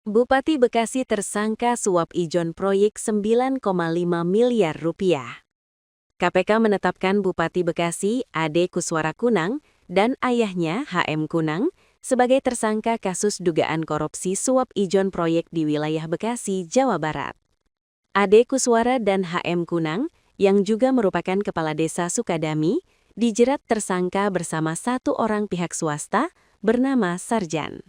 Bupati Bekasi tersangka suap ijon proyek 9,5 miliar rupiah. KPK menetapkan Bupati Bekasi Ade Kuswara Kunang dan ayahnya HM Kunang sebagai tersangka kasus dugaan korupsi suap ijon proyek di wilayah Bekasi, Jawa Barat. Ade Kuswara dan HM Kunang, yang juga merupakan kepala desa Sukadami, dijerat tersangka bersama satu orang pihak swasta bernama Sarjan.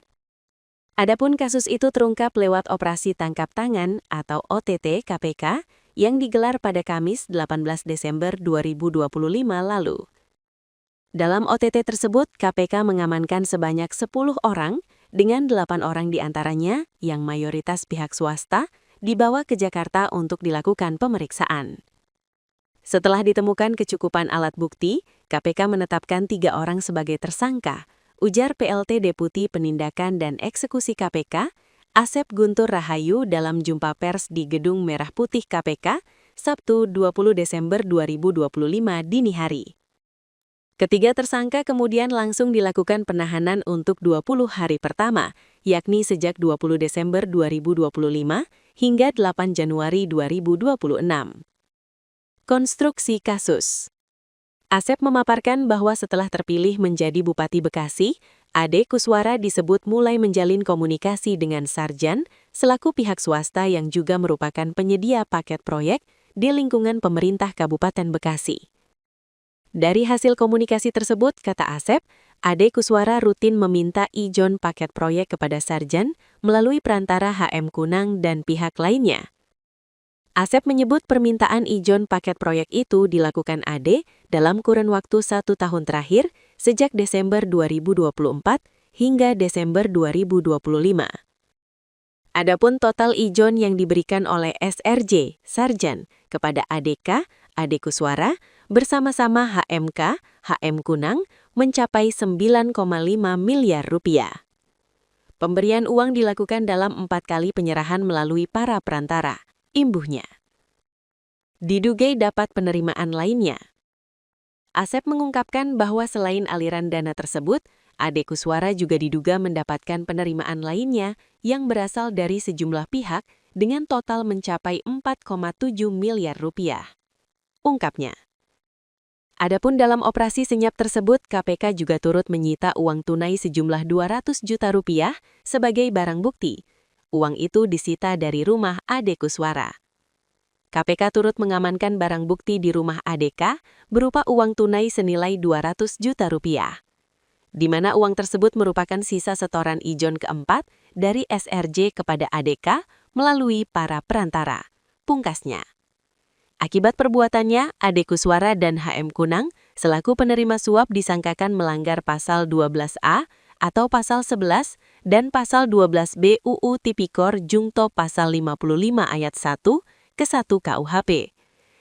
Adapun kasus itu terungkap lewat operasi tangkap tangan atau OTT KPK yang digelar pada Kamis 18 Desember 2025 lalu. Dalam OTT tersebut, KPK mengamankan sebanyak 10 orang dengan 8 orang diantaranya yang mayoritas pihak swasta dibawa ke Jakarta untuk dilakukan pemeriksaan. Setelah ditemukan kecukupan alat bukti, KPK menetapkan 3 orang sebagai tersangka, ujar PLT Deputi Penindakan dan Eksekusi KPK, Asep Guntur Rahayu dalam jumpa pers di Gedung Merah Putih KPK, Sabtu 20 Desember 2025 dini hari. Ketiga tersangka kemudian langsung dilakukan penahanan untuk 20 hari pertama, yakni sejak 20 Desember 2025 hingga 8 Januari 2026. Konstruksi kasus. Asep memaparkan bahwa setelah terpilih menjadi Bupati Bekasi, Ade Kuswara disebut mulai menjalin komunikasi dengan Sarjan selaku pihak swasta yang juga merupakan penyedia paket proyek di lingkungan pemerintah Kabupaten Bekasi. Dari hasil komunikasi tersebut, kata Asep, Ade Kuswara rutin meminta ijon paket proyek kepada Sarjan melalui perantara HM Kunang dan pihak lainnya. Asep menyebut permintaan ijon paket proyek itu dilakukan Ade dalam kurun waktu 1 tahun terakhir sejak Desember 2024 hingga Desember 2025. Adapun total ijon yang diberikan oleh SRJ, Sarjan, kepada ADK, Ade Kuswara, bersama-sama HMK, HM Kunang, mencapai 9,5 miliar rupiah. Pemberian uang dilakukan dalam 4 kali penyerahan melalui para perantara. Imbuhnya diduga dapat penerimaan lainnya. Asep mengungkapkan bahwa selain aliran dana tersebut, Ade Kuswara juga diduga mendapatkan penerimaan lainnya yang berasal dari sejumlah pihak dengan total mencapai 4,7 miliar rupiah. Ungkapnya. Adapun dalam operasi senyap tersebut, KPK juga turut menyita uang tunai sejumlah 200 juta rupiah sebagai barang bukti. Uang itu disita dari rumah Ade Kuswara. KPK turut mengamankan barang bukti di rumah ADK berupa uang tunai senilai 200 juta rupiah. Di mana uang tersebut merupakan sisa setoran ijon keempat dari SRJ kepada ADK melalui para perantara. Pungkasnya. Akibat perbuatannya, Ade Kuswara dan HM Kunang selaku penerima suap disangkakan melanggar pasal 12A atau pasal 11 dan pasal 12B UU Tipikor Jungto pasal 55 ayat 1 ke 1 KUHP,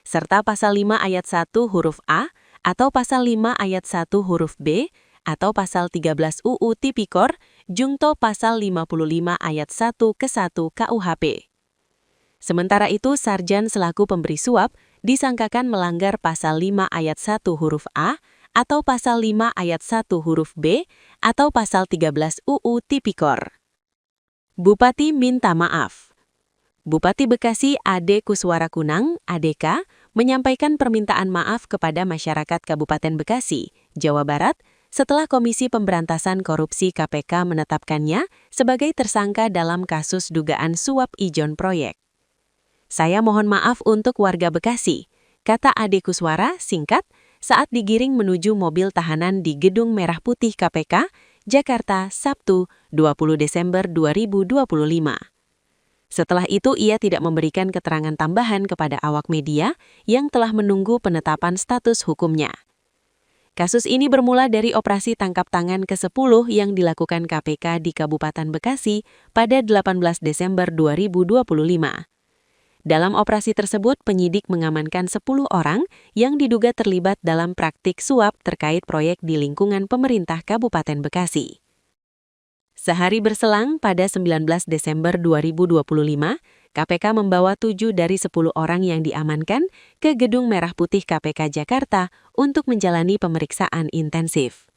serta pasal 5 ayat 1 huruf A atau pasal 5 ayat 1 huruf B atau pasal 13 UU Tipikor Jungto pasal 55 ayat 1 ke 1 KUHP. Sementara itu, Sarjan selaku pemberi suap disangkakan melanggar pasal 5 ayat 1 huruf A atau pasal 5 ayat 1 huruf B atau pasal 13 UU Tipikor. Bupati minta maaf. Bupati Bekasi Ade Kuswara Kunang, ADK, menyampaikan permintaan maaf kepada masyarakat Kabupaten Bekasi, Jawa Barat, setelah Komisi Pemberantasan Korupsi KPK menetapkannya sebagai tersangka dalam kasus dugaan suap ijon proyek. Saya mohon maaf untuk warga Bekasi, kata Ade Kuswara singkat, saat digiring menuju mobil tahanan di Gedung Merah Putih KPK, Jakarta, Sabtu, 20 Desember 2025. Setelah itu, ia tidak memberikan keterangan tambahan kepada awak media yang telah menunggu penetapan status hukumnya. Kasus ini bermula dari operasi tangkap tangan ke-10 yang dilakukan KPK di Kabupaten Bekasi pada 18 Desember 2025. Dalam operasi tersebut, penyidik mengamankan 10 orang yang diduga terlibat dalam praktik suap terkait proyek di lingkungan pemerintah Kabupaten Bekasi. Sehari berselang, pada 19 Desember 2025, KPK membawa 7 dari 10 orang yang diamankan ke Gedung Merah Putih KPK Jakarta untuk menjalani pemeriksaan intensif.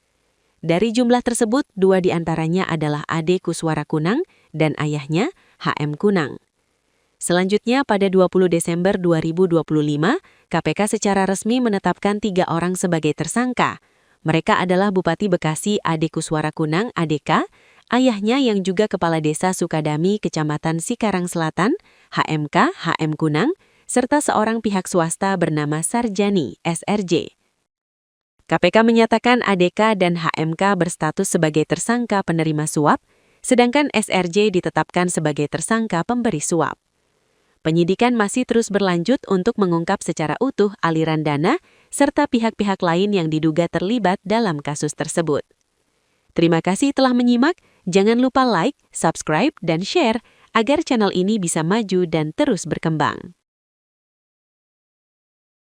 Dari jumlah tersebut, 2 diantaranya adalah Ade Kuswara Kunang dan ayahnya, HM Kunang. Selanjutnya, pada 20 Desember 2025, KPK secara resmi menetapkan 3 orang sebagai tersangka. Mereka adalah Bupati Bekasi Ade Kuswara Kunang (ADK), ayahnya yang juga Kepala Desa Sukadami Kecamatan Cikarang Selatan, HMK HM Kunang, serta seorang pihak swasta bernama Sarjani (SRJ). KPK menyatakan ADK dan HMK berstatus sebagai tersangka penerima suap, sedangkan SRJ ditetapkan sebagai tersangka pemberi suap. Penyidikan masih terus berlanjut untuk mengungkap secara utuh aliran dana serta pihak-pihak lain yang diduga terlibat dalam kasus tersebut. Terima kasih telah menyimak, jangan lupa like, subscribe, dan share agar channel ini bisa maju dan terus berkembang.